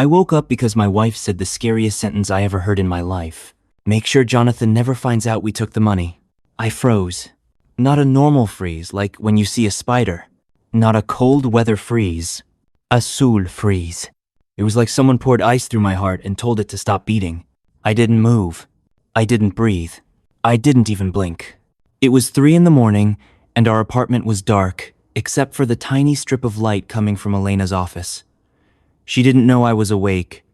I woke up because my wife said the scariest sentence I ever heard in my life. Make sure Jonathan never finds out we took the money. I froze. Not a normal freeze, like when you see a spider. Not a cold weather freeze. A soul freeze. It was like someone poured ice through my heart and told it to stop beating. I didn't move. I didn't breathe. I didn't even blink. It was 3 in the morning, and our apartment was dark, except for the tiny strip of light coming from Elena's office. She didn't know I was awake.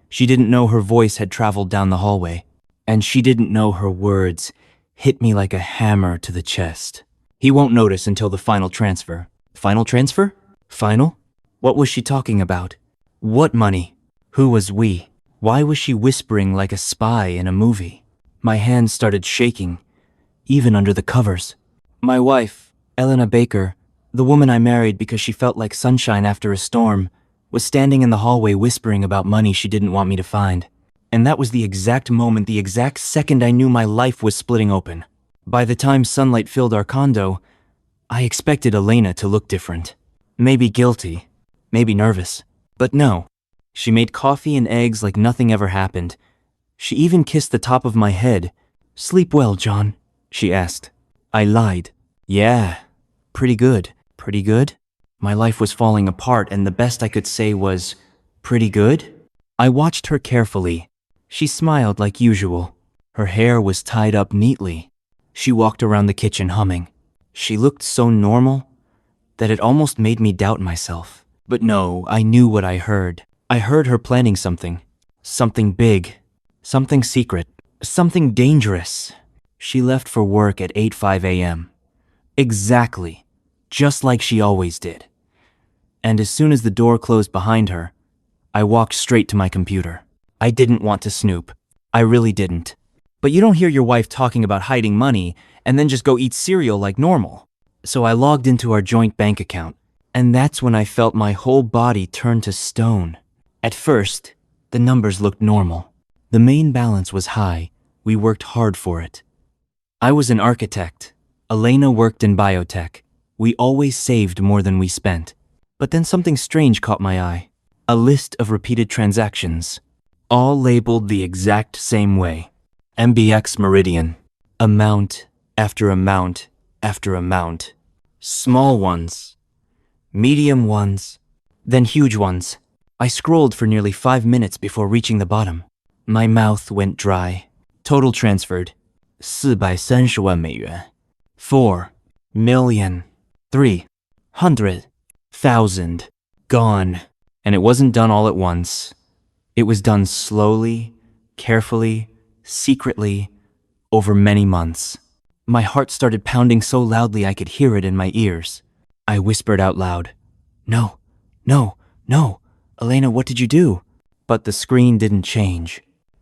She didn't know her voice had traveled down the hallway. And she didn't know her words hit me like a hammer to the chest. He won't notice until the final transfer. Final transfer? Final? What was she talking about? What money? Who was we? Why was she whispering like a spy in a movie? My hands started shaking, even under the covers. My wife, Elena Baker, the woman I married because she felt like sunshine after a storm, was standing in the hallway whispering about money she didn't want me to find. And that was the exact moment, the exact second I knew my life was splitting open. By the time sunlight filled our condo, I expected Elena to look different. Maybe guilty, maybe nervous. But no, she made coffee and eggs like nothing ever happened. She even kissed the top of my head. "Sleep well, John?" she asked. I lied. "Yeah, pretty good." Pretty good? My life was falling apart, and the best I could say was, "Pretty good?" I watched her carefully. She smiled like usual. Her hair was tied up neatly. She walked around the kitchen humming. She looked so normal that it almost made me doubt myself. But no, I knew what I heard. I heard her planning something. Something big. Something secret. Something dangerous. She left for work at 8:05 a.m. Exactly. Just like she always did. And as soon as the door closed behind her, I walked straight to my computer. I didn't want to snoop. I really didn't. But you don't hear your wife talking about hiding money and then just go eat cereal like normal. So I logged into our joint bank account, and that's when I felt my whole body turn to stone. At first, the numbers looked normal. The main balance was high. We worked hard for it. I was an architect. Elena worked in biotech. We always saved more than we spent. But then something strange caught my eye. A list of repeated transactions, all labeled the exact same way. MBX Meridian. Amount after amount after amount. Small ones, medium ones, then huge ones. I scrolled for nearly 5 minutes before reaching the bottom. My mouth went dry. Total transferred. 430万美元. 4 million. 300,000. Gone. And it wasn't done all at once. It was done slowly, carefully, secretly, over many months. My heart started pounding so loudly I could hear it in my ears. I whispered out loud, "No, no, no. Elena, what did you do?" But the screen didn't change.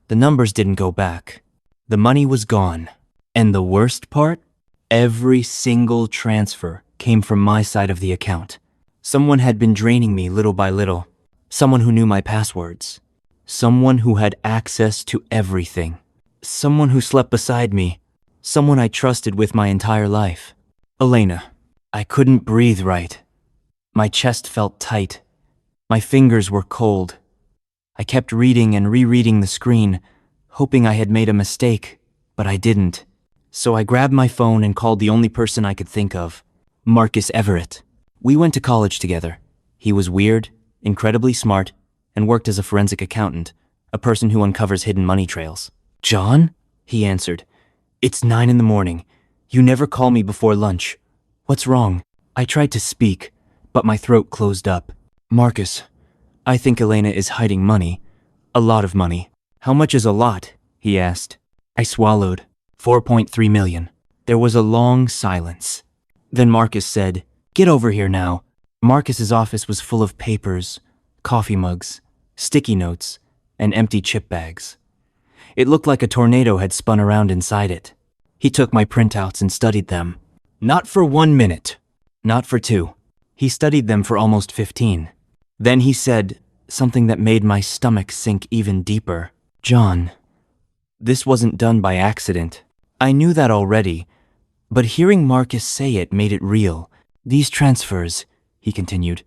The numbers didn't go back. The money was gone. And the worst part? Every single transfer came from my side of the account. Someone had been draining me little by little. Someone who knew my passwords. Someone who had access to everything. Someone who slept beside me. Someone I trusted with my entire life. Elena. I couldn't breathe right. My chest felt tight. My fingers were cold. I kept reading and rereading the screen, hoping I had made a mistake, but I didn't. So I grabbed my phone and called the only person I could think of, Marcus Everett. We went to college together. He was weird, incredibly smart, and worked as a forensic accountant, a person who uncovers hidden money trails. "John?" he answered. "It's 9 in the morning. You never call me before lunch. What's wrong?" I tried to speak, but my throat closed up. "Marcus, I think Elena is hiding money. A lot of money." "How much is a lot?" he asked. I swallowed. 4.3 million. There was a long silence. Then Marcus said, "Get over here now." Marcus's office was full of papers, coffee mugs, sticky notes, and empty chip bags. It looked like a tornado had spun around inside it. He took my printouts and studied them. Not for 1 minute. Not for 2. He studied them for almost 15. Then he said something that made my stomach sink even deeper. "John, this wasn't done by accident." I knew that already, but hearing Marcus say it made it real. "These transfers," he continued,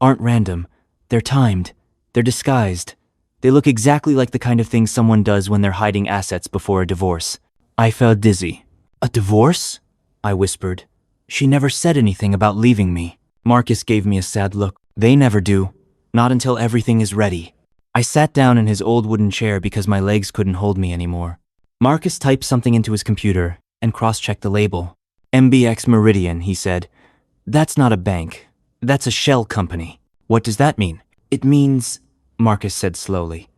"aren't random. They're timed. They're disguised. They look exactly like the kind of thing someone does when they're hiding assets before a divorce. I felt dizzy. A divorce? I whispered. She never said anything about leaving me. Marcus gave me a sad look. They never do. Not until everything is ready. I sat down in his old wooden chair because my legs couldn't hold me anymore. Marcus typed something into his computer and cross-checked the label. MBX Meridian, he said. That's not a bank. That's a shell company. What does that mean? It means, Marcus said slowly,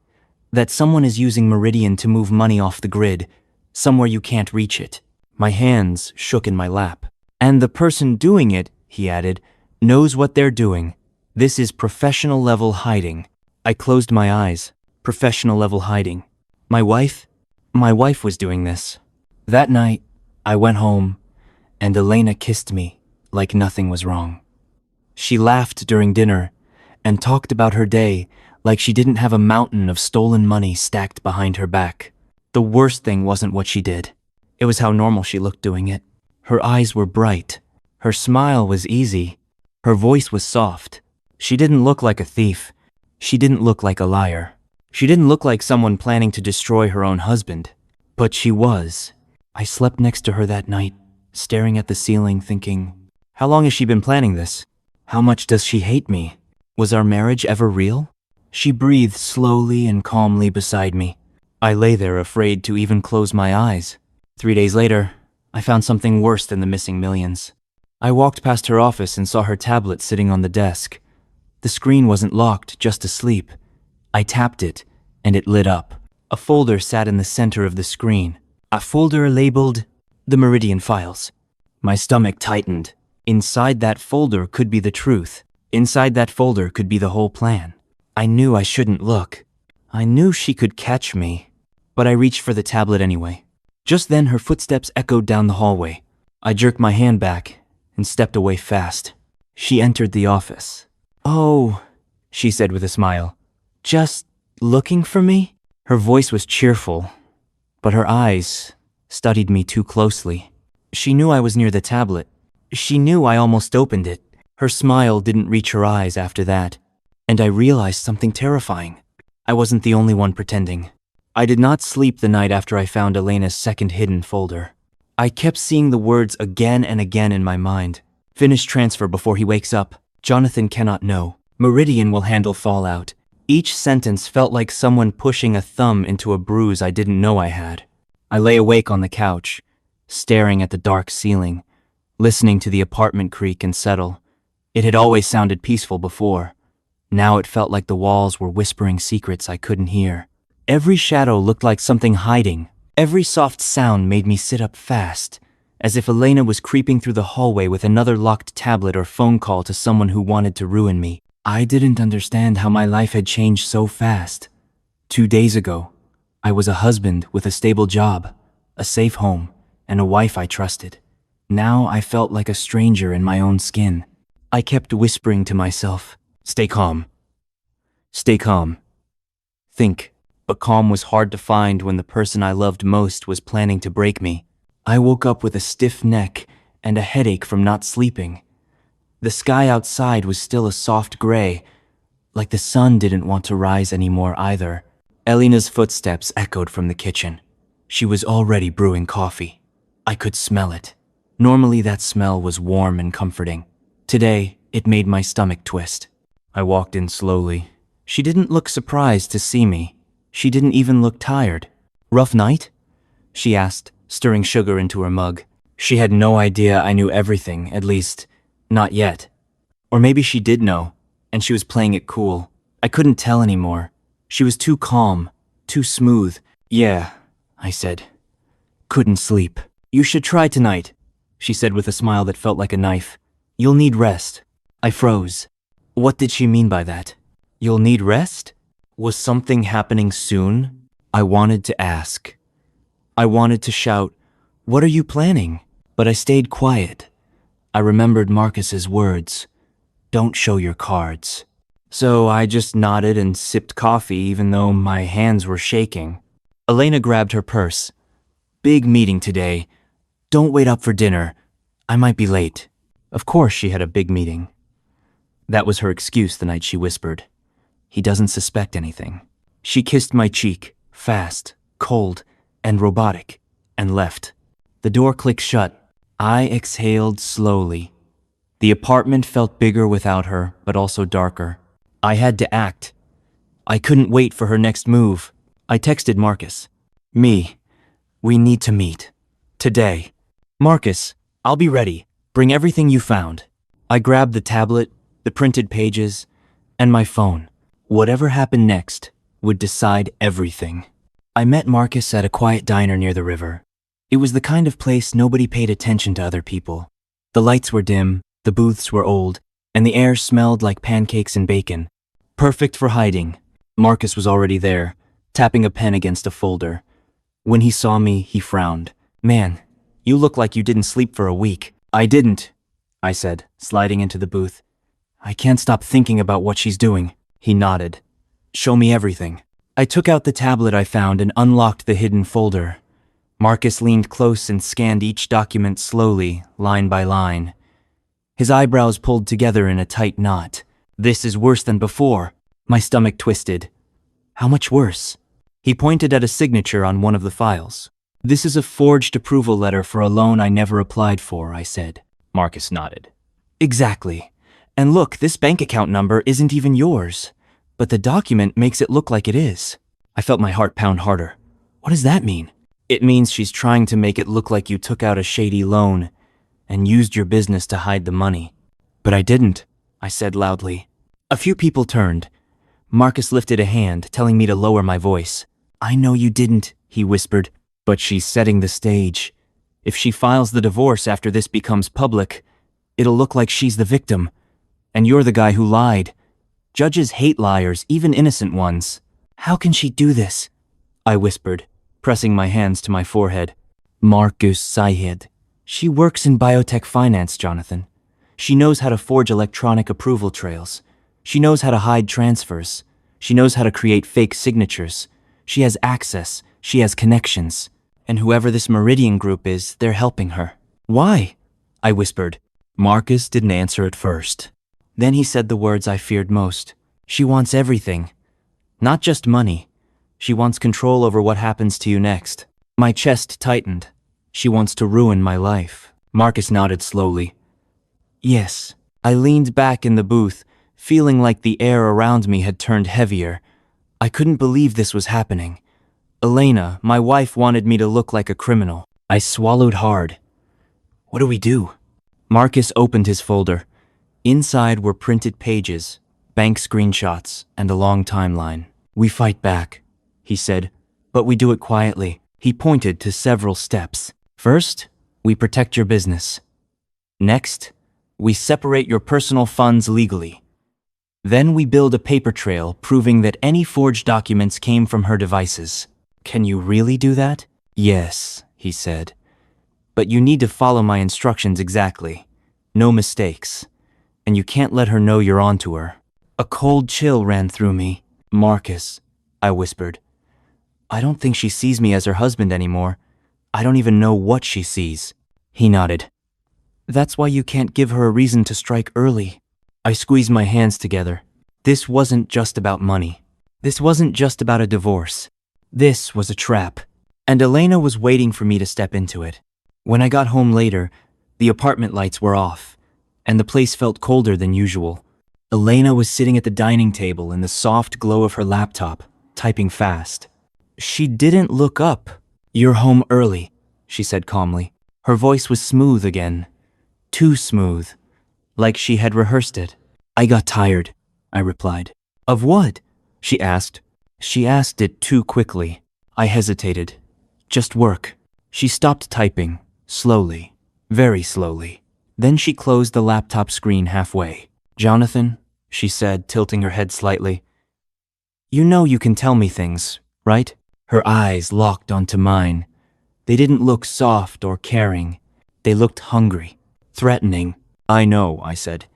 that someone is using Meridian to move money off the grid, somewhere you can't reach it. My hands shook in my lap. And the person doing it, he added, knows what they're doing. This is professional level hiding. I closed my eyes. Professional level hiding. My wife? My wife was doing this. That night, I went home, and Elena kissed me like nothing was wrong. She laughed during dinner and talked about her day like she didn't have a mountain of stolen money stacked behind her back. The worst thing wasn't what she did. It was how normal she looked doing it. Her eyes were bright. Her smile was easy. Her voice was soft. She didn't look like a thief. She didn't look like a liar. She didn't look like someone planning to destroy her own husband. But she was. I slept next to her that night, staring at the ceiling thinking, how long has she been planning this? How much does she hate me? Was our marriage ever real? She breathed slowly and calmly beside me. I lay there afraid to even close my eyes. 3 days later, I found something worse than the missing millions. I walked past her office and saw her tablet sitting on the desk. The screen wasn't locked, just asleep. I tapped it, and it lit up. A folder sat in the center of the screen. A folder labeled the Meridian files. My stomach tightened. Inside that folder could be the truth. Inside that folder could be the whole plan. I knew I shouldn't look. I knew she could catch me. But I reached for the tablet anyway. Just then, her footsteps echoed down the hallway. I jerked my hand back and stepped away fast. She entered the office. Oh, she said with a smile. Just looking for me? Her voice was cheerful, but her eyes studied me too closely. She knew I was near the tablet. She knew I almost opened it. Her smile didn't reach her eyes after that, and I realized something terrifying. I wasn't the only one pretending. I did not sleep the night after I found Elena's second hidden folder. I kept seeing the words again and again in my mind. Finish transfer before he wakes up. Jonathan cannot know. Meridian will handle fallout. Each sentence felt like someone pushing a thumb into a bruise I didn't know I had. I lay awake on the couch, staring at the dark ceiling, listening to the apartment creak and settle. It had always sounded peaceful before. Now it felt like the walls were whispering secrets I couldn't hear. Every shadow looked like something hiding. Every soft sound made me sit up fast, as if Elena was creeping through the hallway with another locked tablet or phone call to someone who wanted to ruin me. I didn't understand how my life had changed so fast. 2 days ago, I was a husband with a stable job, a safe home, and a wife I trusted. Now I felt like a stranger in my own skin. I kept whispering to myself, stay calm. Stay calm. Think. But calm was hard to find when the person I loved most was planning to break me. I woke up with a stiff neck and a headache from not sleeping. The sky outside was still a soft gray, like the sun didn't want to rise anymore either. Elena's footsteps echoed from the kitchen. She was already brewing coffee. I could smell it. Normally that smell was warm and comforting. Today, it made my stomach twist. I walked in slowly. She didn't look surprised to see me. She didn't even look tired. Rough night? She asked, stirring sugar into her mug. She had no idea I knew everything, at least, not yet. Or maybe she did know, and she was playing it cool. I couldn't tell anymore. She was too calm, too smooth. Yeah, I said. Couldn't sleep. You should try tonight, she said with a smile that felt like a knife. You'll need rest. I froze. What did she mean by that? You'll need rest? Was something happening soon? I wanted to ask. I wanted to shout, what are you planning? But I stayed quiet. I remembered Marcus's words, don't show your cards. So I just nodded and sipped coffee even though my hands were shaking. Elena grabbed her purse. Big meeting today. Don't wait up for dinner. I might be late. Of course she had a big meeting. That was her excuse the night she whispered. He doesn't suspect anything. She kissed my cheek, fast, cold, and robotic, and left. The door clicked shut. I exhaled slowly. The apartment felt bigger without her, but also darker. I had to act. I couldn't wait for her next move. I texted Marcus. We need to meet. Today. Marcus, I'll be ready. Bring everything you found. I grabbed the tablet, the printed pages, and my phone. Whatever happened next would decide everything. I met Marcus at a quiet diner near the river. It was the kind of place nobody paid attention to other people. The lights were dim, the booths were old, and the air smelled like pancakes and bacon. Perfect for hiding. Marcus was already there, tapping a pen against a folder. When he saw me, he frowned. Man, you look like you didn't sleep for a week. I didn't, I said, sliding into the booth. I can't stop thinking about what she's doing. He nodded. Show me everything. I took out the tablet I found and unlocked the hidden folder. Marcus leaned close and scanned each document slowly, line by line. His eyebrows pulled together in a tight knot. This is worse than before. My stomach twisted. How much worse? He pointed at a signature on one of the files. This is a forged approval letter for a loan I never applied for, I said. Marcus nodded. Exactly. And look, this bank account number isn't even yours. But the document makes it look like it is. I felt my heart pound harder. What does that mean? It means she's trying to make it look like you took out a shady loan and used your business to hide the money. But I didn't, I said loudly. A few people turned. Marcus lifted a hand, telling me to lower my voice. I know you didn't, he whispered, but she's setting the stage. If she files the divorce after this becomes public, it'll look like she's the victim. And you're the guy who lied. Judges hate liars, even innocent ones. How can she do this? I whispered, pressing my hands to my forehead. Marcus sighed. She works in biotech finance, Jonathan. She knows how to forge electronic approval trails. She knows how to hide transfers. She knows how to create fake signatures. She has access. She has connections. And whoever this Meridian group is, they're helping her. Why? I whispered. Marcus didn't answer at first. Then he said the words I feared most. She wants everything. Not just money. She wants control over what happens to you next. My chest tightened. She wants to ruin my life. Marcus nodded slowly. Yes. I leaned back in the booth, feeling like the air around me had turned heavier. I couldn't believe this was happening. Elena, my wife, wanted me to look like a criminal. I swallowed hard. What do we do? Marcus opened his folder. Inside were printed pages, bank screenshots, and a long timeline. We fight back, he said, but we do it quietly. He pointed to several steps. First, we protect your business. Next, we separate your personal funds legally. Then we build a paper trail proving that any forged documents came from her devices. Can you really do that? Yes, he said. But you need to follow my instructions exactly. No mistakes. And you can't let her know you're onto her. A cold chill ran through me. Marcus, I whispered. I don't think she sees me as her husband anymore. I don't even know what she sees. He nodded. That's why you can't give her a reason to strike early. I squeezed my hands together. This wasn't just about money. This wasn't just about a divorce. This was a trap. And Elena was waiting for me to step into it. When I got home later, the apartment lights were off, and the place felt colder than usual. Elena was sitting at the dining table in the soft glow of her laptop, typing fast. She didn't look up. You're home early, she said calmly. Her voice was smooth again. Too smooth. Like she had rehearsed it. I got tired, I replied. Of what? She asked. She asked it too quickly. I hesitated. Just work. She stopped typing, slowly, very slowly. Then she closed the laptop screen halfway. Jonathan, she said, tilting her head slightly. You know you can tell me things, right? Her eyes locked onto mine. They didn't look soft or caring. They looked hungry, threatening. I know, I said.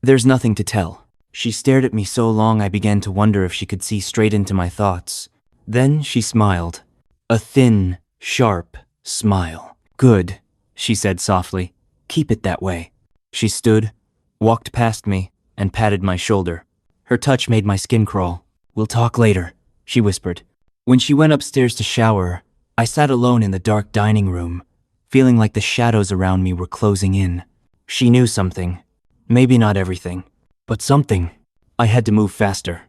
There's nothing to tell. She stared at me so long I began to wonder if she could see straight into my thoughts. Then she smiled. A thin, sharp smile. Good, she said softly. Keep it that way. She stood, walked past me, and patted my shoulder. Her touch made my skin crawl. We'll talk later, she whispered. When she went upstairs to shower, I sat alone in the dark dining room, feeling like the shadows around me were closing in. She knew something. Maybe not everything, but something. I had to move faster.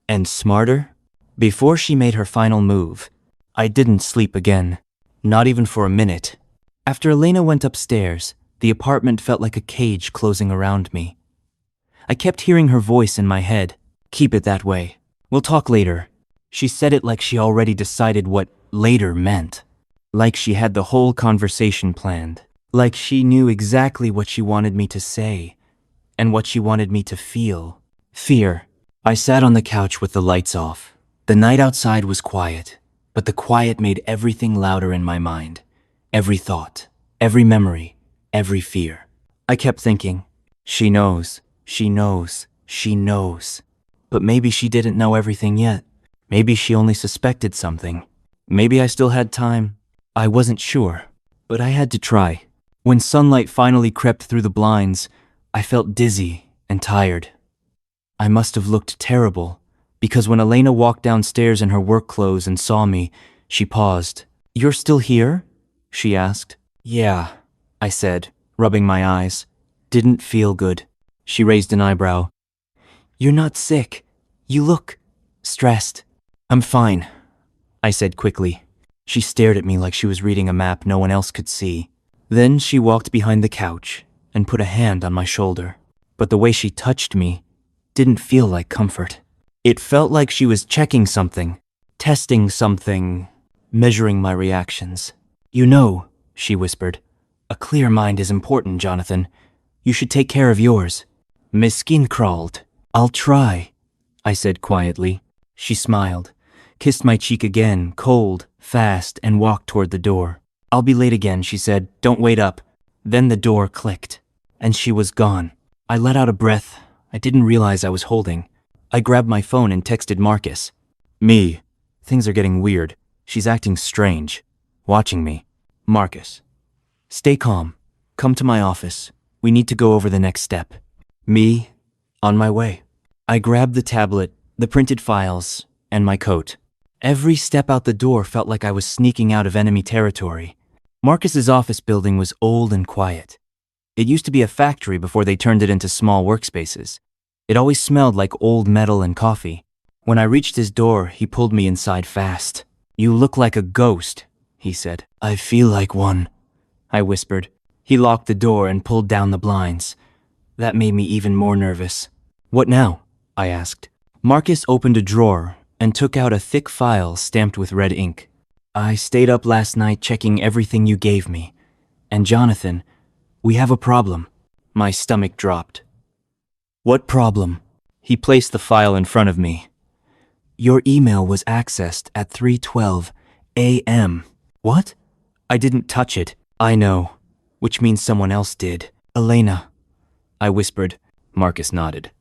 And smarter? Before she made her final move, I didn't sleep again. Not even for a minute. After Elena went upstairs, the apartment felt like a cage closing around me. I kept hearing her voice in my head. Keep it that way. We'll talk later. She said it like she already decided what later meant. Like she had the whole conversation planned. Like she knew exactly what she wanted me to say and what she wanted me to feel. Fear. I sat on the couch with the lights off. The night outside was quiet, but the quiet made everything louder in my mind. Every thought, every memory, every fear. I kept thinking, she knows, she knows, she knows. But maybe she didn't know everything yet. Maybe she only suspected something. Maybe I still had time. I wasn't sure, but I had to try. When sunlight finally crept through the blinds, I felt dizzy and tired. I must have looked terrible, because when Elena walked downstairs in her work clothes and saw me, she paused. "You're still here?" she asked. "Yeah," I said, rubbing my eyes. Didn't feel good. She raised an eyebrow. "You're not sick. You look stressed." "I'm fine," I said quickly. She stared at me like she was reading a map no one else could see. Then she walked behind the couch and put a hand on my shoulder. But the way she touched me didn't feel like comfort. It felt like she was checking something, testing something, measuring my reactions. "You know," she whispered, "a clear mind is important, Jonathan. You should take care of yours." "Miss Skin crawled. I'll try," I said quietly. She smiled, kissed my cheek again, cold, fast, and walked toward the door. "I'll be late again," she said. "Don't wait up." Then the door clicked, and she was gone. I let out a breath I didn't realize I was holding. I grabbed my phone and texted Marcus. "Me. Things are getting weird. She's acting strange. Watching me." Marcus. "Stay calm. Come to my office. We need to go over the next step." Me. On my way. I grabbed the tablet, the printed files, and my coat. Every step out the door felt like I was sneaking out of enemy territory. Marcus's office building was old and quiet. It used to be a factory before they turned it into small workspaces. It always smelled like old metal and coffee. When I reached his door, he pulled me inside fast. "You look like a ghost," he said. "I feel like one," I whispered. He locked the door and pulled down the blinds. That made me even more nervous. "What now?" I asked. Marcus opened a drawer and took out a thick file stamped with red ink. "I stayed up last night checking everything you gave me. And Jonathan, we have a problem." My stomach dropped. "What problem?" He placed the file in front of me. "Your email was accessed at 3:12 a.m. "What?" "I didn't touch it." "I know, which means someone else did. Elena," I whispered. Marcus nodded.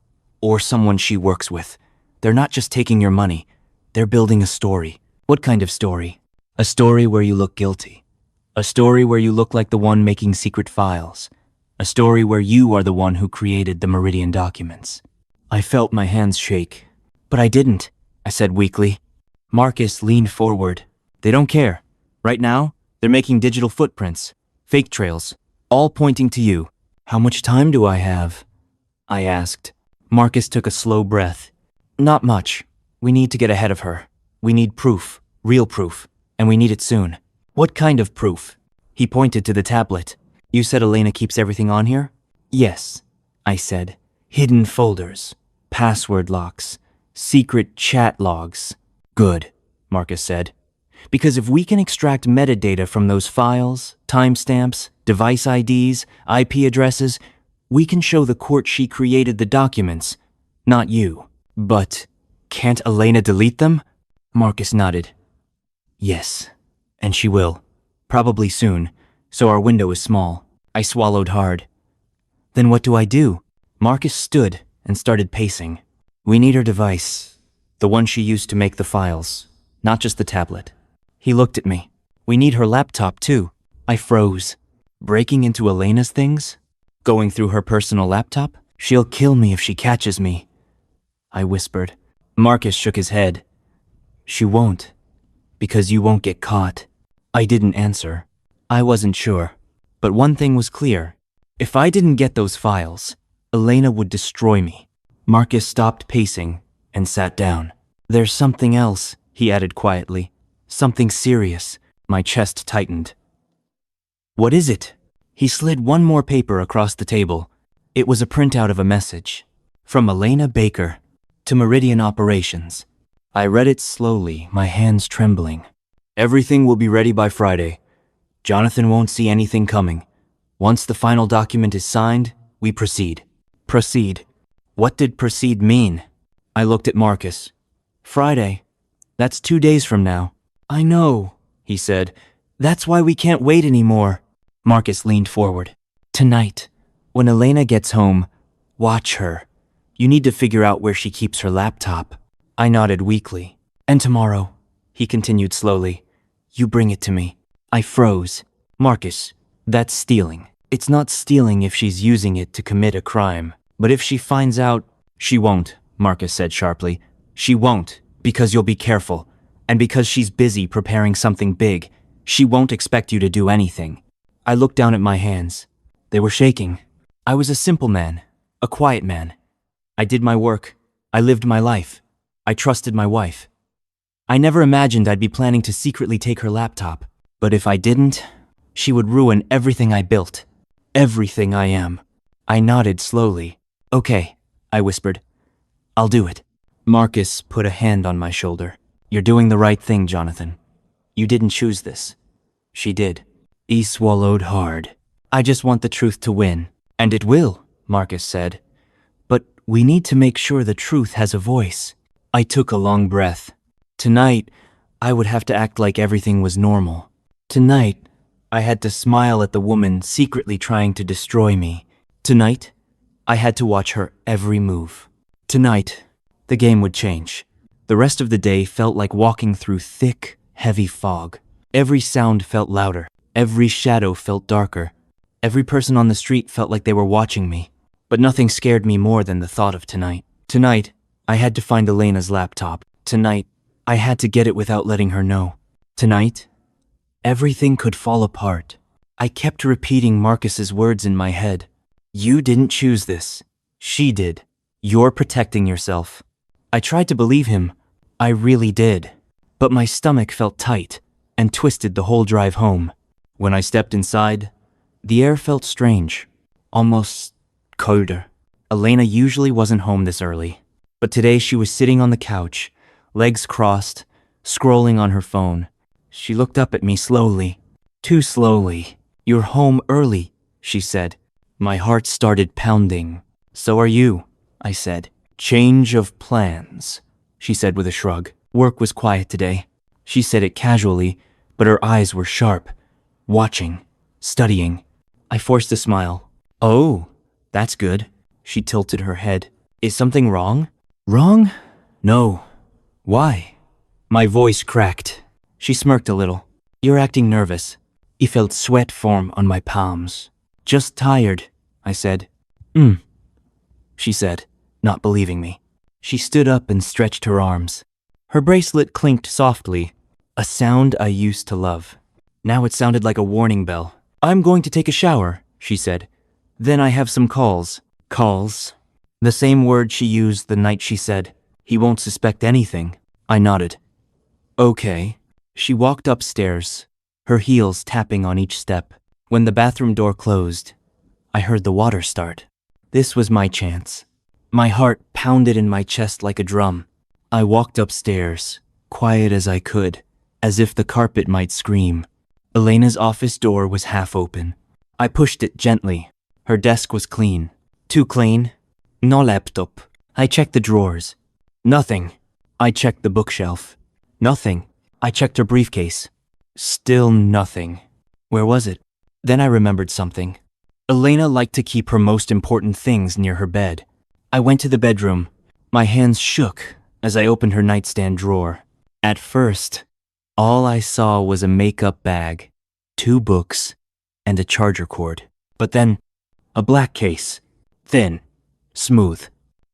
"Or someone she works with. They're not just taking your money. They're building a story." "What kind of story?" "A story where you look guilty. A story where you look like the one making secret files. A story where you are the one who created the Meridian documents." I felt my hands shake. "But I didn't," I said weakly. Marcus leaned forward. "They don't care. Right now, they're making digital footprints, fake trails, all pointing to you." "How much time do I have?" I asked. Marcus took a slow breath. "Not much. We need to get ahead of her. We need proof, real proof, and we need it soon." "What kind of proof?" He pointed to the tablet. "You said Elena keeps everything on here?" "Yes," I said. "Hidden folders, password locks, secret chat logs." "Good," Marcus said. "Because if we can extract metadata from those files, timestamps, device IDs, IP addresses, we can show the court she created the documents, not you." "But can't Elena delete them?" Marcus nodded. "Yes, and she will. Probably soon, so our window is small." I swallowed hard. "Then what do I do?" Marcus stood and started pacing. "We need her device, the one she used to make the files, not just the tablet." He looked at me. "We need her laptop too." I froze. Breaking into Elena's things? Going through her personal laptop? "She'll kill me if she catches me," I whispered. Marcus shook his head. She won't, because you won't get caught. I didn't answer. I wasn't sure. But one thing was clear. If I didn't get those files, Elena would destroy me. Marcus stopped pacing and sat down. There's something else, he added quietly. Something serious. My chest tightened. What is it? He slid one more paper across the table. It was a printout of a message. From Elena Baker to Meridian Operations. I read it slowly, my hands trembling. Everything will be ready by Friday. Jonathan won't see anything coming. Once the final document is signed, we proceed. Proceed. What did proceed mean? I looked at Marcus. Friday. That's 2 days from now. I know, he said. That's why we can't wait anymore. Marcus leaned forward. Tonight, when Elena gets home, watch her. You need to figure out where she keeps her laptop. I nodded weakly. And tomorrow, he continued slowly, you bring it to me. I froze. Marcus, that's stealing. It's not stealing if she's using it to commit a crime. But if she finds out, she won't, Marcus said sharply. She won't, because you'll be careful. And because she's busy preparing something big, she won't expect you to do anything. I looked down at my hands. They were shaking. I was a simple man, a quiet man. I did my work. I lived my life. I trusted my wife. I never imagined I'd be planning to secretly take her laptop. But if I didn't, she would ruin everything I built. Everything I am. I nodded slowly. Okay, I whispered. I'll do it. Marcus put a hand on my shoulder. You're doing the right thing, Jonathan. You didn't choose this. She did. He swallowed hard. I just want the truth to win. And it will, Marcus said. But we need to make sure the truth has a voice. I took a long breath. Tonight, I would have to act like everything was normal. Tonight, I had to smile at the woman secretly trying to destroy me. Tonight, I had to watch her every move. Tonight, the game would change. The rest of the day felt like walking through thick, heavy fog. Every sound felt louder. Every shadow felt darker. Every person on the street felt like they were watching me. But nothing scared me more than the thought of tonight. Tonight, I had to find Elena's laptop. Tonight, I had to get it without letting her know. Tonight, everything could fall apart. I kept repeating Marcus's words in my head. You didn't choose this. She did. You're protecting yourself. I tried to believe him. I really did. But my stomach felt tight and twisted the whole drive home. When I stepped inside, the air felt strange, almost colder. Elena usually wasn't home this early, but today she was sitting on the couch, legs crossed, scrolling on her phone. She looked up at me slowly. Too slowly. You're home early, she said. My heart started pounding. So are you, I said. Change of plans, she said with a shrug. Work was quiet today. She said it casually, but her eyes were sharp, watching, studying. I forced a smile. Oh, that's good. She tilted her head. Is something wrong? Wrong? No. Why? My voice cracked. She smirked a little. You're acting nervous. I felt sweat form on my palms. Just tired, I said. She said, not believing me. She stood up and stretched her arms. Her bracelet clinked softly, a sound I used to love. Now it sounded like a warning bell. I'm going to take a shower, she said. Then I have some calls. Calls? The same word she used the night she said, he won't suspect anything. I nodded. Okay. She walked upstairs, her heels tapping on each step. When the bathroom door closed, I heard the water start. This was my chance. My heart pounded in my chest like a drum. I walked upstairs, quiet as I could, as if the carpet might scream. Elena's office door was half open. I pushed it gently. Her desk was clean. Too clean? No laptop. I checked the drawers. Nothing. I checked the bookshelf. Nothing. I checked her briefcase. Still nothing. Where was it? Then I remembered something. Elena liked to keep her most important things near her bed. I went to the bedroom. My hands shook as I opened her nightstand drawer. At first, all I saw was a makeup bag, 2 books, and a charger cord. But then, a black case. Thin, smooth,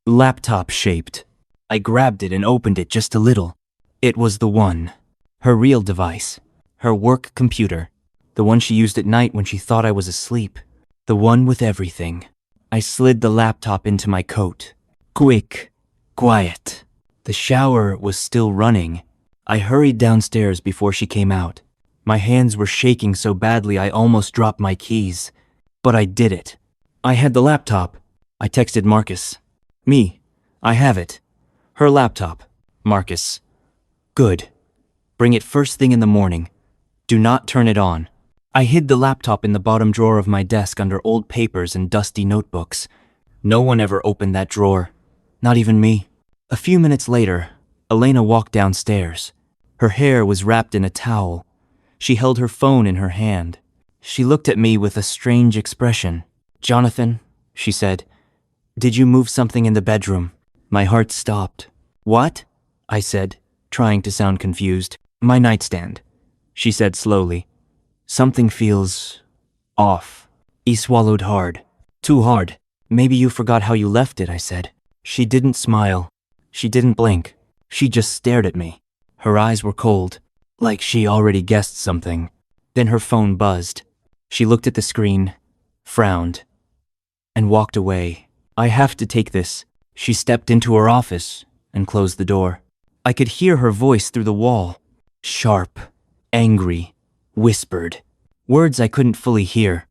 laptop-shaped. I grabbed it and opened it just a little. It was the one. Her real device. Her work computer. The one she used at night when she thought I was asleep. The one with everything. I slid the laptop into my coat. Quick. Quiet. The shower was still running. I hurried downstairs before she came out. My hands were shaking so badly I almost dropped my keys. But I did it. I had the laptop. I texted Marcus. Me. I have it. Her laptop. Marcus. Good. Bring it first thing in the morning. Do not turn it on. I hid the laptop in the bottom drawer of my desk under old papers and dusty notebooks. No one ever opened that drawer. Not even me. A few minutes later, Elena walked downstairs. Her hair was wrapped in a towel. She held her phone in her hand. She looked at me with a strange expression. "Jonathan," she said, "did you move something in the bedroom?" My heart stopped. "What?" I said, trying to sound confused. "My nightstand," she said slowly. "Something feels off." He swallowed hard. "Too hard. Maybe you forgot how you left it," I said. She didn't smile. She didn't blink. She just stared at me. Her eyes were cold, like she already guessed something. Then her phone buzzed. She looked at the screen, frowned, and walked away. "I have to take this." She stepped into her office and closed the door. I could hear her voice through the wall. Sharp, angry, whispered. Words I couldn't fully hear,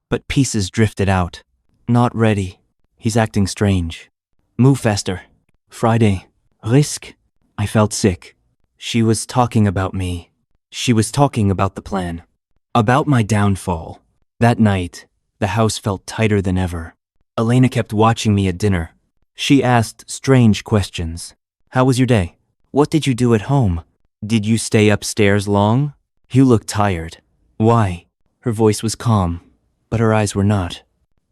but pieces drifted out. "Not ready. He's acting strange. Move faster. Friday. Risk." I felt sick. She was talking about me. She was talking about the plan. About my downfall. That night, the house felt tighter than ever. Elena kept watching me at dinner. She asked strange questions. "How was your day? What did you do at home? Did you stay upstairs long? You look tired." "Why?" Her voice was calm, but her eyes were not.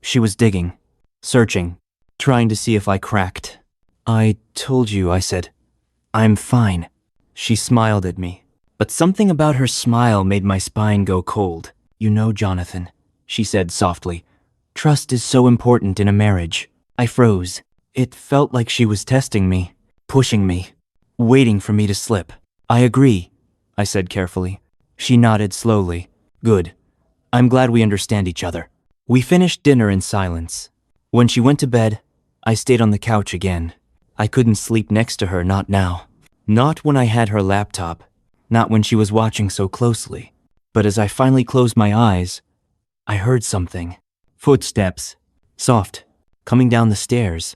She was digging, searching, trying to see if I cracked. "I told you," I said. "I'm fine." She smiled at me, but something about her smile made my spine go cold. "You know, Jonathan," she said softly, "trust is so important in a marriage." I froze. It felt like she was testing me, pushing me, waiting for me to slip. "I agree," I said carefully. She nodded slowly. "Good. I'm glad we understand each other." We finished dinner in silence. When she went to bed, I stayed on the couch again. I couldn't sleep next to her, not now. Not when I had her laptop. Not when she was watching so closely. But as I finally closed my eyes, I heard something. Footsteps. Soft. Coming down the stairs.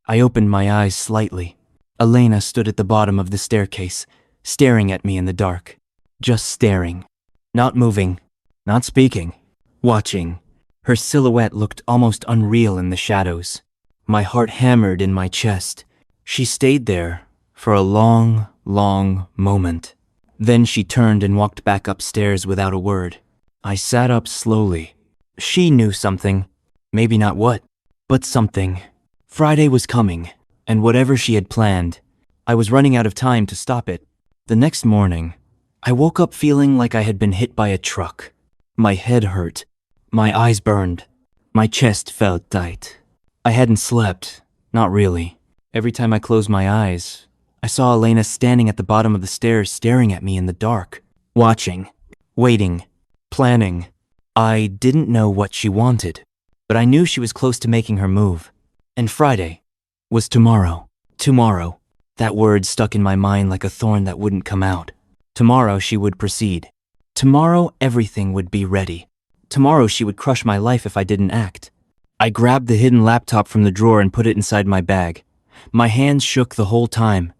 I opened my eyes slightly. Elena stood at the bottom of the staircase, staring at me in the dark. Just staring. Not moving. Not speaking. Watching. Her silhouette looked almost unreal in the shadows. My heart hammered in my chest. She stayed there for a long, long moment. Then she turned and walked back upstairs without a word. I sat up slowly. She knew something. Maybe not what, but something. Friday was coming, and whatever she had planned, I was running out of time to stop it. The next morning, I woke up feeling like I had been hit by a truck. My head hurt. My eyes burned. My chest felt tight. I hadn't slept. Not really. Every time I closed my eyes, I saw Elena standing at the bottom of the stairs staring at me in the dark. Watching. Waiting. Planning. I didn't know what she wanted, but I knew she was close to making her move. And Friday was tomorrow. Tomorrow. That word stuck in my mind like a thorn that wouldn't come out. Tomorrow she would proceed. Tomorrow everything would be ready. Tomorrow she would crush my life if I didn't act. I grabbed the hidden laptop from the drawer and put it inside my bag. My hands shook the whole time.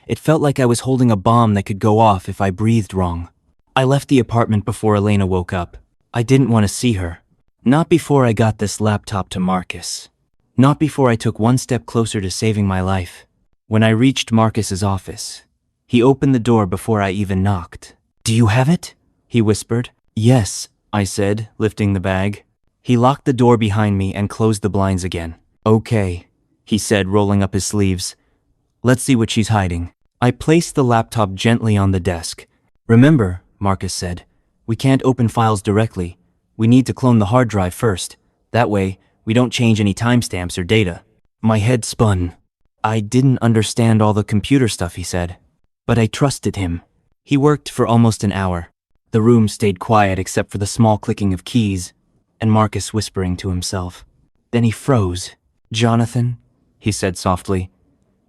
It felt like I was holding a bomb that could go off if I breathed wrong. I left the apartment before Elena woke up. I didn't want to see her. Not before I got this laptop to Marcus. Not before I took one step closer to saving my life. When I reached Marcus's office, he opened the door before I even knocked. "Do you have it?" he whispered. "Yes," I said, lifting the bag. He locked the door behind me and closed the blinds again. "Okay," he said, rolling up his sleeves. "Let's see what she's hiding." I placed the laptop gently on the desk. "Remember," Marcus said, "we can't open files directly. We need to clone the hard drive first. That way, we don't change any timestamps or data." My head spun. I didn't understand all the computer stuff he said. but I trusted him. He worked for almost an hour. The room stayed quiet except for the small clicking of keys and Marcus whispering to himself. Then he froze. "Jonathan," he said softly,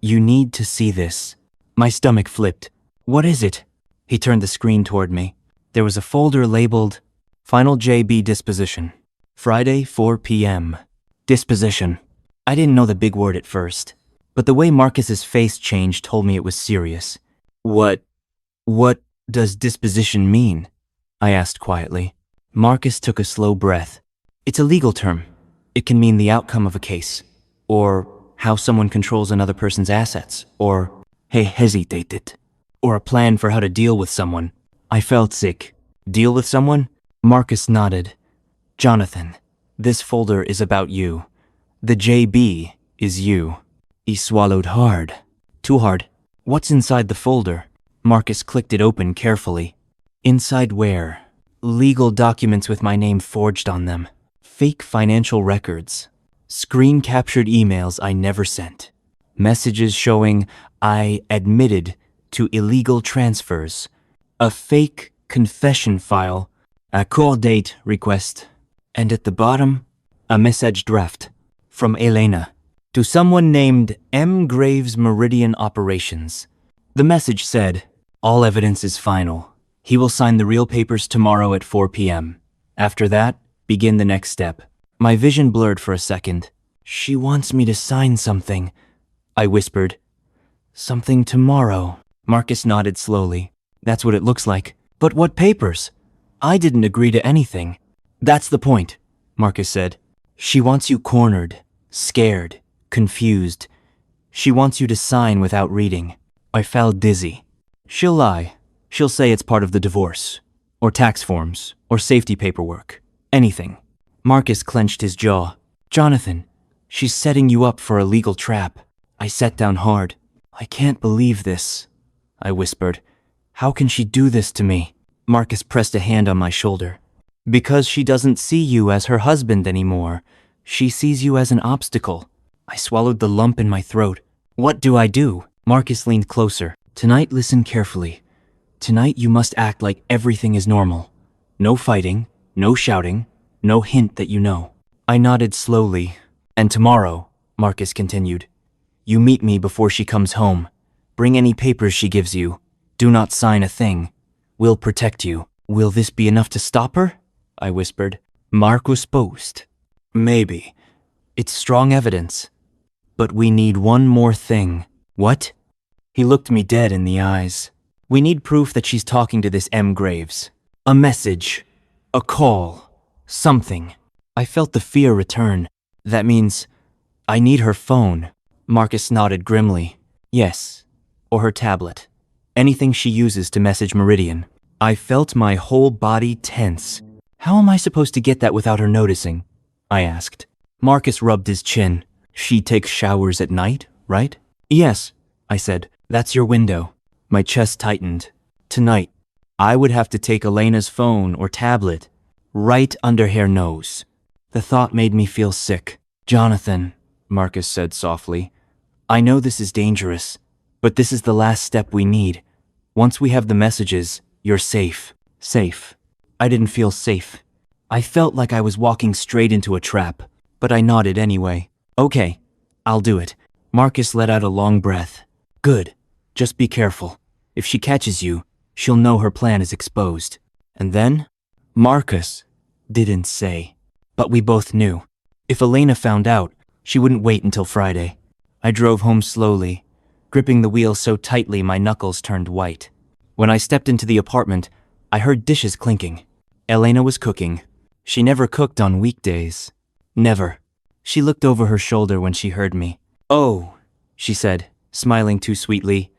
"you need to see this." My stomach flipped. "What is it?" He turned the screen toward me. There was a folder labeled Final JB Disposition. Friday, 4 p.m. Disposition. I didn't know the big word at first, but the way Marcus's face changed told me it was serious. What does disposition mean?" I asked quietly. Marcus took a slow breath. "It's a legal term. It can mean the outcome of a case, or how someone controls another person's assets, or he hesitated, or a plan for how to deal with someone." I felt sick. "Deal with someone?" Marcus nodded. "Jonathan, this folder is about you. The JB is you." He swallowed hard. Too hard. "What's inside the folder?" Marcus clicked it open carefully. "Inside where?" "Legal documents with my name forged on them. Fake financial records. Screen-captured emails I never sent. Messages showing I admitted to illegal transfers. A fake confession file. A call date request. And at the bottom, a message draft. From Elena. To someone named M. Graves Meridian Operations. The message said, "All evidence is final. He will sign the real papers tomorrow at 4 p.m. After that, begin the next step." My vision blurred for a second. "She wants me to sign something," I whispered. "Something tomorrow." Marcus nodded slowly. "That's what it looks like. But what papers? I didn't agree to anything." "That's the point," Marcus said. "She wants you cornered, scared, confused. She wants you to sign without reading." I felt dizzy. "She'll lie. She'll say it's part of the divorce, or tax forms, or safety paperwork. Anything." Marcus clenched his jaw. "Jonathan, she's setting you up for a legal trap." I sat down hard. "I can't believe this," I whispered. "How can she do this to me?" Marcus pressed a hand on my shoulder. "Because she doesn't see you as her husband anymore. She sees you as an obstacle." I swallowed the lump in my throat. "What do I do?" Marcus leaned closer. "Tonight, listen carefully. Tonight you must act like everything is normal. No fighting, no shouting, no hint that you know." I nodded slowly. "And tomorrow," Marcus continued, "you meet me before she comes home. Bring any papers she gives you. Do not sign a thing. We'll protect you." "Will this be enough to stop her?" I whispered. Marcus paused. "Maybe. It's strong evidence. But we need one more thing." "What?" He looked me dead in the eyes. "We need proof that she's talking to this M. Graves. A message. A call. Something." I felt the fear return. "That means I need her phone." Marcus nodded grimly. "Yes. Or her tablet. Anything she uses to message Meridian." I felt my whole body tense. "How am I supposed to get that without her noticing?" I asked. Marcus rubbed his chin. "She takes showers at night, right?" "Yes," I said. "That's your window." My chest tightened. Tonight, I would have to take Elena's phone or tablet right under her nose. The thought made me feel sick. "Jonathan," Marcus said softly, "I know this is dangerous, but this is the last step we need. Once we have the messages, you're safe." Safe. I didn't feel safe. I felt like I was walking straight into a trap, but I nodded anyway. "Okay, I'll do it." Marcus let out a long breath. "Good. Just be careful. If she catches you, she'll know her plan is exposed." And then, Marcus didn't say. But we both knew. If Elena found out, she wouldn't wait until Friday. I drove home slowly, gripping the wheel so tightly my knuckles turned white. When I stepped into the apartment, I heard dishes clinking. Elena was cooking. She never cooked on weekdays. Never. She looked over her shoulder when she heard me. "Oh," she said, smiling too sweetly.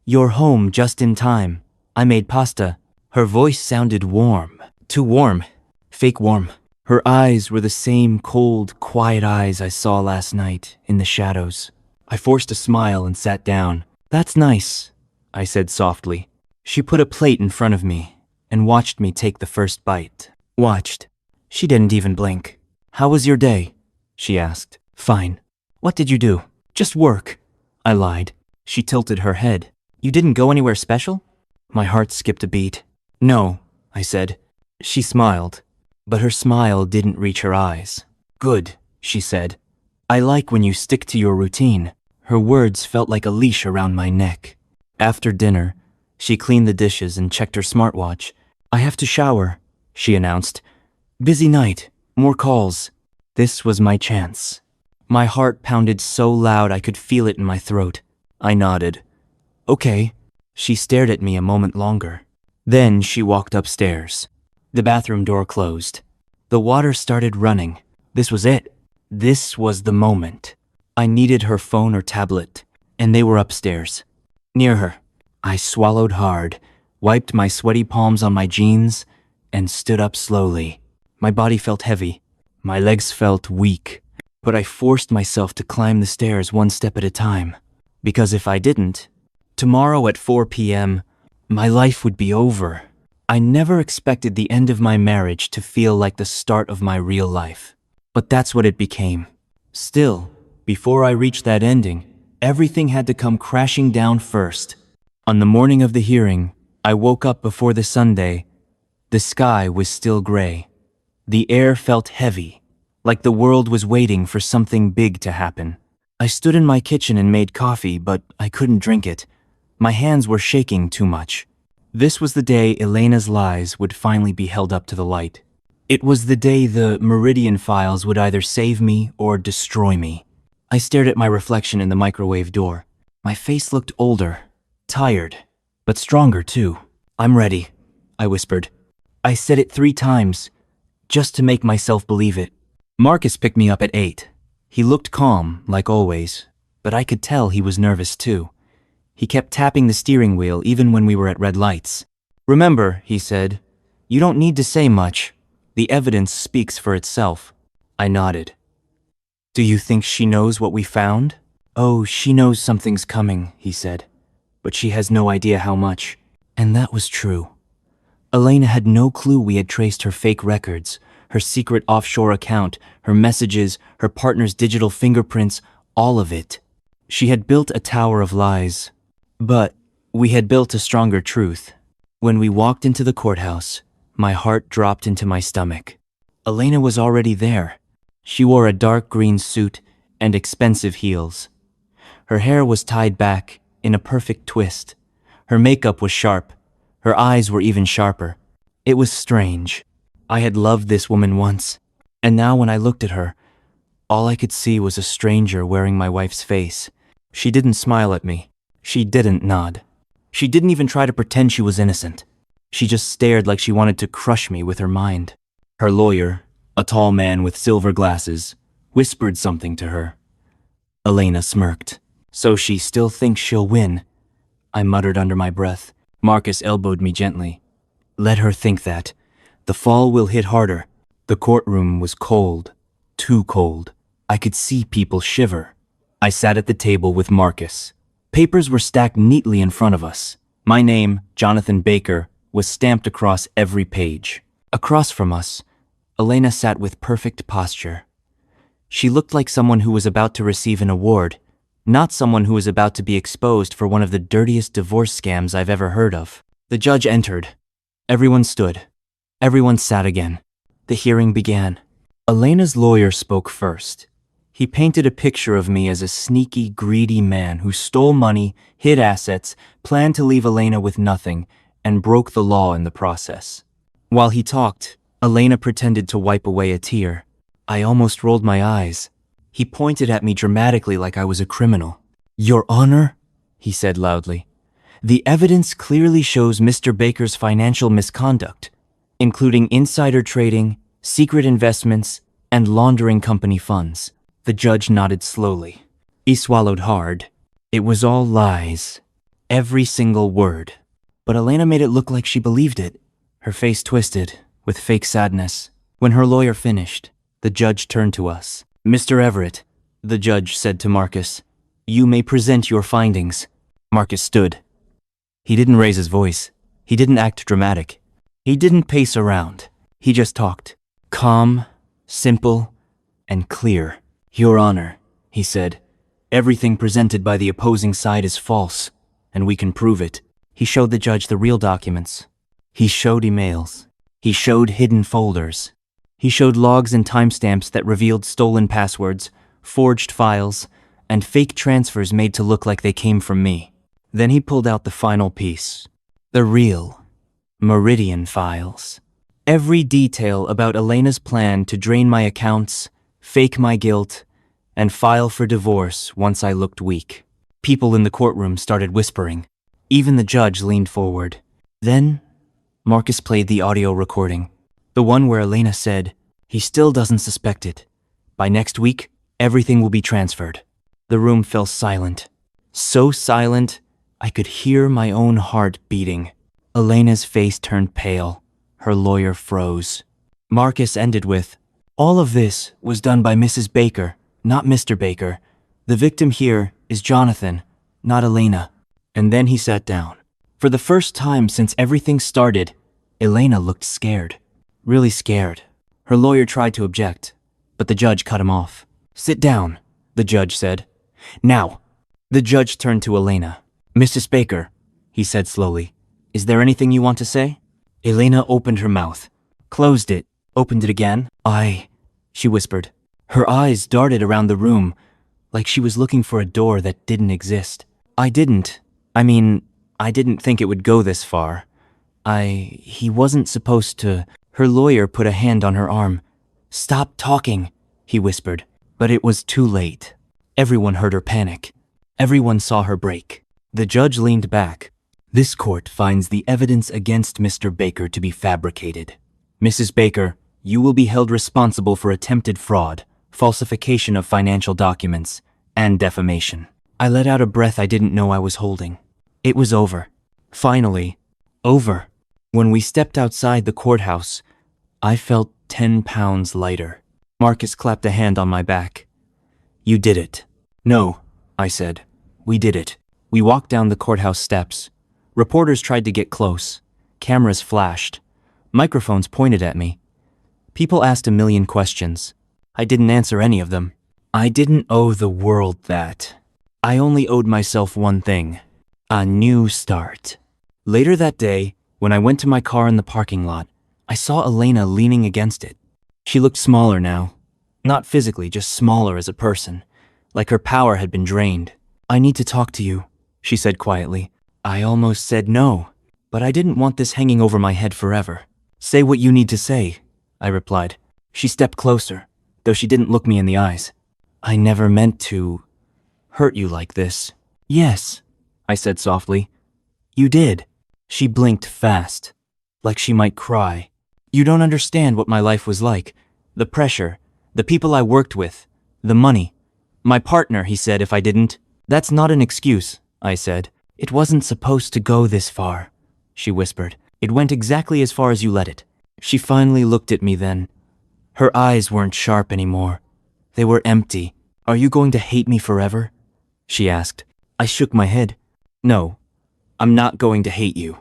"You're home just in time. I made pasta." Her voice sounded warm. Too warm. Fake warm. Her eyes were the same cold, quiet eyes I saw last night in the shadows. I forced a smile and sat down. "That's nice," I said softly. She put a plate in front of me and watched me take the first bite. Watched. She didn't even blink. "How was your day?" she asked. "Fine." "What did you do?" "Just work." I lied. She tilted her head. You didn't go anywhere special? My heart skipped a beat. No, I said. She smiled, but her smile didn't reach her eyes. Good, she said. I like when you stick to your routine. Her words felt like a leash around my neck. After dinner, she cleaned the dishes and checked her smartwatch. I have to shower, she announced. Busy night, more calls. This was my chance. My heart pounded so loud I could feel it in my throat. I nodded. Okay. She stared at me a moment longer. Then she walked upstairs. The bathroom door closed. The water started running. This was it. This was the moment. I needed her phone or tablet, and they were upstairs. Near her. I swallowed hard, wiped my sweaty palms on my jeans, and stood up slowly. My body felt heavy. My legs felt weak. But I forced myself to climb the stairs one step at a time. Because if I didn't, tomorrow at 4 p.m., my life would be over. I never expected the end of my marriage to feel like the start of my real life. But that's what it became. Still, before I reached that ending, everything had to come crashing down first. On the morning of the hearing, I woke up before the Sunday. The sky was still gray. The air felt heavy, like the world was waiting for something big to happen. I stood in my kitchen and made coffee, but I couldn't drink it. My hands were shaking too much. This was the day Elena's lies would finally be held up to the light. It was the day the Meridian files would either save me or destroy me. I stared at my reflection in the microwave door. My face looked older, tired, but stronger too. I'm ready, I whispered. I said it 3 times, just to make myself believe it. Marcus picked me up at 8. He looked calm, like always, but I could tell he was nervous too. He kept tapping the steering wheel even when we were at red lights. Remember, he said, you don't need to say much. The evidence speaks for itself. I nodded. Do you think she knows what we found? Oh, she knows something's coming, he said, but she has no idea how much. And that was true. Elena had no clue we had traced her fake records, her secret offshore account, her messages, her partner's digital fingerprints, all of it. She had built a tower of lies. But we had built a stronger truth. When we walked into the courthouse, my heart dropped into my stomach. Elena was already there. She wore a dark green suit and expensive heels. Her hair was tied back in a perfect twist. Her makeup was sharp. Her eyes were even sharper. It was strange. I had loved this woman once, and now when I looked at her, all I could see was a stranger wearing my wife's face. She didn't smile at me. She didn't nod. She didn't even try to pretend she was innocent. She just stared like she wanted to crush me with her mind. Her lawyer, a tall man with silver glasses, whispered something to her. Elena smirked. So she still thinks she'll win, I muttered under my breath. Marcus elbowed me gently. Let her think that. The fall will hit harder. The courtroom was cold. Too cold. I could see people shiver. I sat at the table with Marcus. Papers were stacked neatly in front of us. My name, Jonathan Baker, was stamped across every page. Across from us, Elena sat with perfect posture. She looked like someone who was about to receive an award, not someone who was about to be exposed for one of the dirtiest divorce scams I've ever heard of. The judge entered. Everyone stood. Everyone sat again. The hearing began. Elena's lawyer spoke first. He painted a picture of me as a sneaky, greedy man who stole money, hid assets, planned to leave Elena with nothing, and broke the law in the process. While he talked, Elena pretended to wipe away a tear. I almost rolled my eyes. He pointed at me dramatically like I was a criminal. Your Honor, he said loudly, the evidence clearly shows Mr. Baker's financial misconduct, including insider trading, secret investments, and laundering company funds. The judge nodded slowly. He swallowed hard. It was all lies. Every single word. But Elena made it look like she believed it. Her face twisted, with fake sadness. When her lawyer finished, the judge turned to us. Mr. Everett, the judge said to Marcus, you may present your findings. Marcus stood. He didn't raise his voice. He didn't act dramatic. He didn't pace around. He just talked. Calm, simple, and clear. Your Honor, he said, everything presented by the opposing side is false, and we can prove it. He showed the judge the real documents. He showed emails. He showed hidden folders. He showed logs and timestamps that revealed stolen passwords, forged files, and fake transfers made to look like they came from me. Then he pulled out the final piece. The real Meridian files. Every detail about Elena's plan to drain my accounts, fake my guilt, and file for divorce once I looked weak. People in the courtroom started whispering. Even the judge leaned forward. Then, Marcus played the audio recording. The one where Elena said, "He still doesn't suspect it. By next week, everything will be transferred." The room fell silent. So silent, I could hear my own heart beating. Elena's face turned pale. Her lawyer froze. Marcus ended with, "All of this was done by Mrs. Baker, not Mr. Baker. The victim here is Jonathan, not Elena." And then he sat down. For the first time since everything started, Elena looked scared. Really scared. Her lawyer tried to object, but the judge cut him off. "Sit down," the judge said. "Now." The judge turned to Elena. "Mrs. Baker," he said slowly, "is there anything you want to say?" Elena opened her mouth, closed it, opened it again. She whispered. Her eyes darted around the room, like she was looking for a door that didn't exist. I didn't think it would go this far. He wasn't supposed to. Her lawyer put a hand on her arm. "Stop talking," he whispered. But it was too late. Everyone heard her panic. Everyone saw her break. The judge leaned back. "This court finds the evidence against Mr. Baker to be fabricated. Mrs. Baker, you will be held responsible for attempted fraud, falsification of financial documents, and defamation." I let out a breath I didn't know I was holding. It was over. Finally, over. When we stepped outside the courthouse, I felt 10 pounds lighter. Marcus clapped a hand on my back. "You did it." "No," I said. "We did it." We walked down the courthouse steps. Reporters tried to get close. Cameras flashed. Microphones pointed at me. People asked a million questions. I didn't answer any of them. I didn't owe the world that. I only owed myself one thing. A new start. Later that day, when I went to my car in the parking lot, I saw Elena leaning against it. She looked smaller now. Not physically, just smaller as a person. Like her power had been drained. "I need to talk to you," she said quietly. I almost said no, but I didn't want this hanging over my head forever. "Say what you need to say," I replied. She stepped closer, though she didn't look me in the eyes. "I never meant to hurt you like this." "Yes," I said softly. "You did." She blinked fast, like she might cry. "You don't understand what my life was like. The pressure, the people I worked with, the money. My partner, he said if I didn't. That's not an excuse," I said. "It wasn't supposed to go this far," she whispered. "It went exactly as far as you let it." She finally looked at me then. Her eyes weren't sharp anymore. They were empty. "Are you going to hate me forever?" she asked. I shook my head. "No, I'm not going to hate you.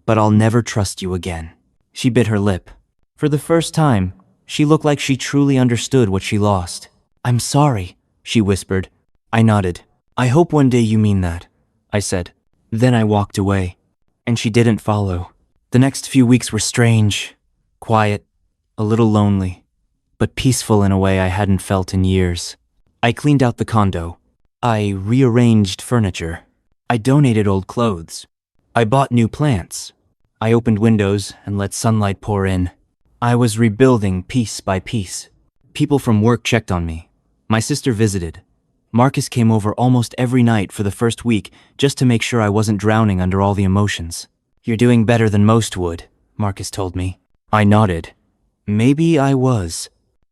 But I'll never trust you again." She bit her lip. For the first time, she looked like she truly understood what she lost. "I'm sorry," she whispered. I nodded. "I hope one day you mean that," I said. Then I walked away, and she didn't follow. The next few weeks were strange, quiet, a little lonely, but peaceful in a way I hadn't felt in years. I cleaned out the condo. I rearranged furniture. I donated old clothes. I bought new plants. I opened windows and let sunlight pour in. I was rebuilding piece by piece. People from work checked on me. My sister visited. Marcus came over almost every night for the first week just to make sure I wasn't drowning under all the emotions. "You're doing better than most would," Marcus told me. I nodded. Maybe I was.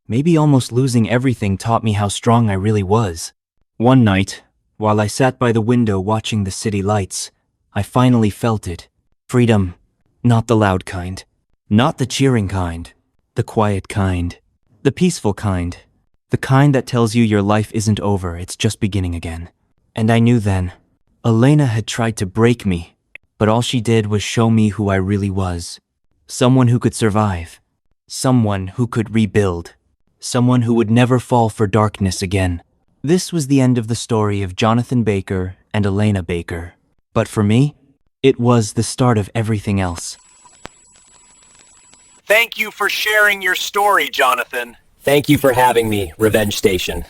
Maybe almost losing everything taught me how strong I really was. One night, while I sat by the window watching the city lights, I finally felt it. Freedom. Not the loud kind. Not the cheering kind. The quiet kind. The peaceful kind. The kind that tells you your life isn't over, it's just beginning again. And I knew then. Elena had tried to break me, but all she did was show me who I really was. Someone who could survive. Someone who could rebuild. Someone who would never fall for darkness again. This was the end of the story of Jonathan Baker and Elena Baker. But for me, it was the start of everything else. Thank you for sharing your story, Jonathan. Thank you for having me, Revenge Station.